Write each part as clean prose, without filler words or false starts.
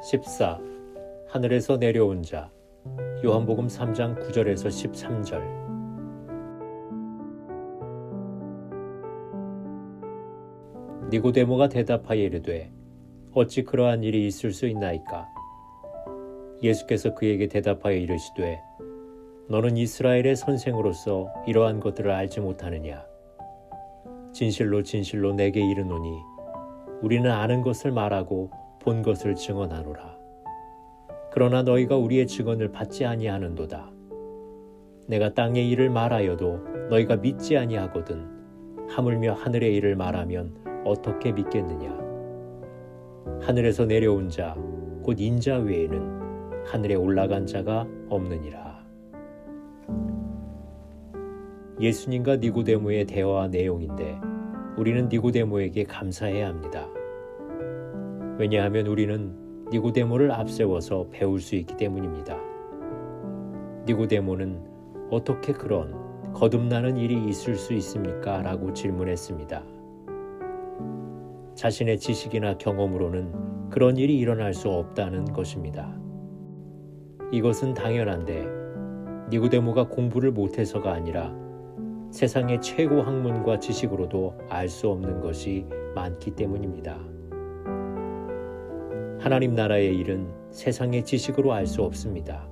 14. 하늘에서 내려온 자. 요한복음 3장 9절에서 13절. 니고데모가 대답하여 이르되 어찌 그러한 일이 있을 수 있나이까? 예수께서 그에게 대답하여 이르시되 너는 이스라엘의 선생으로서 이러한 것들을 알지 못하느냐? 진실로 진실로 내게 이르노니 우리는 아는 것을 말하고 본 것을 증언하노라. 그러나 너희가 우리의 증언을 받지 아니하는도다. 내가 땅의 일을 말하여도 너희가 믿지 아니하거든 하물며 하늘의 일을 말하면 어떻게 믿겠느냐? 하늘에서 내려온 자 곧 인자 외에는 하늘에 올라간 자가 없느니라. 예수님과 니고데모의 대화 내용인데 우리는 니고데모에게 감사해야 합니다. 왜냐하면 우리는 니고데모를 앞세워서 배울 수 있기 때문입니다. 니고데모는 어떻게 그런 거듭나는 일이 있을 수 있습니까? 라고 질문했습니다. 자신의 지식이나 경험으로는 그런 일이 일어날 수 없다는 것입니다. 이것은 당연한데 니고데모가 공부를 못해서가 아니라 세상의 최고 학문과 지식으로도 알 수 없는 것이 많기 때문입니다. 하나님 나라의 일은 세상의 지식으로 알 수 없습니다.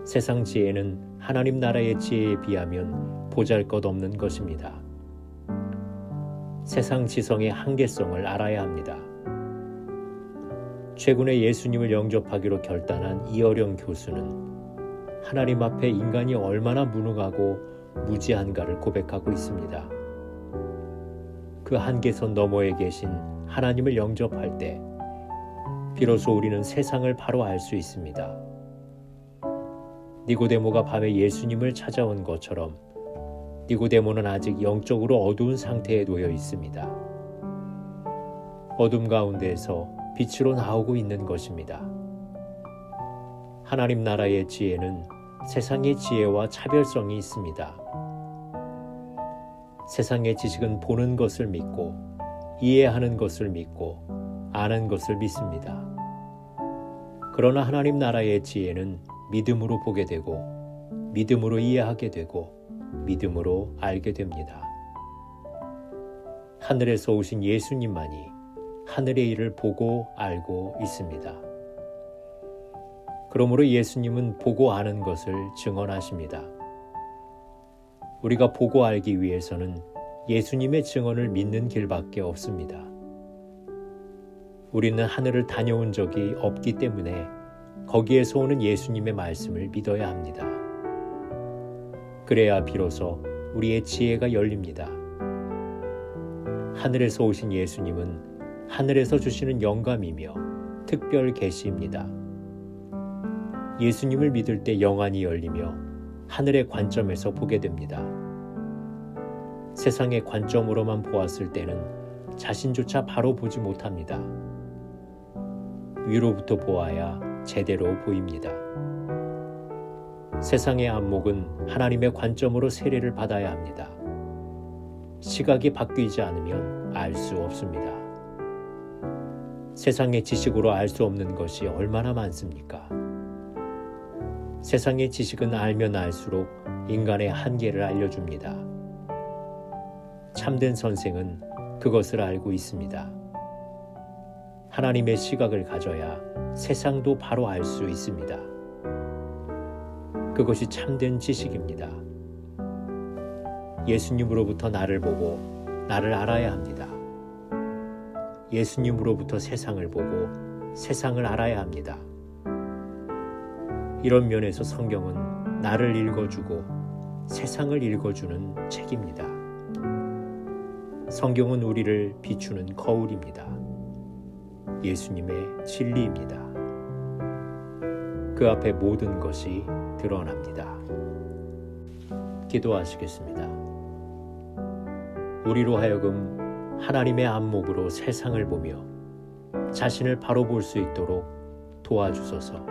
세상 지혜는 하나님 나라의 지혜에 비하면 보잘것없는 것입니다. 세상 지성의 한계성을 알아야 합니다. 최근에 예수님을 영접하기로 결단한 이어령 교수는 하나님 앞에 인간이 얼마나 무능하고 무지한가를 고백하고 있습니다. 그 한계선 너머에 계신 하나님을 영접할 때 비로소 우리는 세상을 바로 알 수 있습니다. 니고데모가 밤에 예수님을 찾아온 것처럼 니고데모는 아직 영적으로 어두운 상태에 놓여 있습니다. 어둠 가운데에서 빛으로 나오고 있는 것입니다. 하나님 나라의 지혜는 세상의 지혜와 차별성이 있습니다. 세상의 지식은 보는 것을 믿고 이해하는 것을 믿고 아는 것을 믿습니다. 그러나 하나님 나라의 지혜는 믿음으로 보게 되고 믿음으로 이해하게 되고 믿음으로 알게 됩니다. 하늘에서 오신 예수님만이 하늘의 일을 보고 알고 있습니다. 그러므로 예수님은 보고 아는 것을 증언하십니다. 우리가 보고 알기 위해서는 예수님의 증언을 믿는 길밖에 없습니다. 우리는 하늘을 다녀온 적이 없기 때문에 거기에서 오는 예수님의 말씀을 믿어야 합니다. 그래야 비로소 우리의 지혜가 열립니다. 하늘에서 오신 예수님은 하늘에서 주시는 영감이며 특별 계시입니다. 예수님을 믿을 때 영안이 열리며 하늘의 관점에서 보게 됩니다. 세상의 관점으로만 보았을 때는 자신조차 바로 보지 못합니다. 위로부터 보아야 제대로 보입니다. 세상의 안목은 하나님의 관점으로 세례를 받아야 합니다. 시각이 바뀌지 않으면 알 수 없습니다. 세상의 지식으로 알 수 없는 것이 얼마나 많습니까? 세상의 지식은 알면 알수록 인간의 한계를 알려줍니다. 참된 선생은 그것을 알고 있습니다. 하나님의 시각을 가져야 세상도 바로 알 수 있습니다. 그것이 참된 지식입니다. 예수님으로부터 나를 보고 나를 알아야 합니다. 예수님으로부터 세상을 보고 세상을 알아야 합니다. 이런 면에서 성경은 나를 읽어주고 세상을 읽어주는 책입니다. 성경은 우리를 비추는 거울입니다. 예수님의 진리입니다. 그 앞에 모든 것이 드러납니다. 기도하시겠습니다. 우리로 하여금 하나님의 안목으로 세상을 보며 자신을 바로 볼 수 있도록 도와주소서.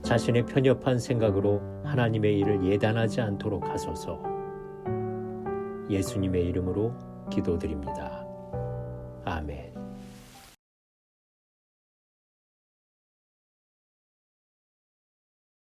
자신의 편협한 생각으로 하나님의 일을 예단하지 않도록 하소서. 예수님의 이름으로 기도드립니다. 아멘.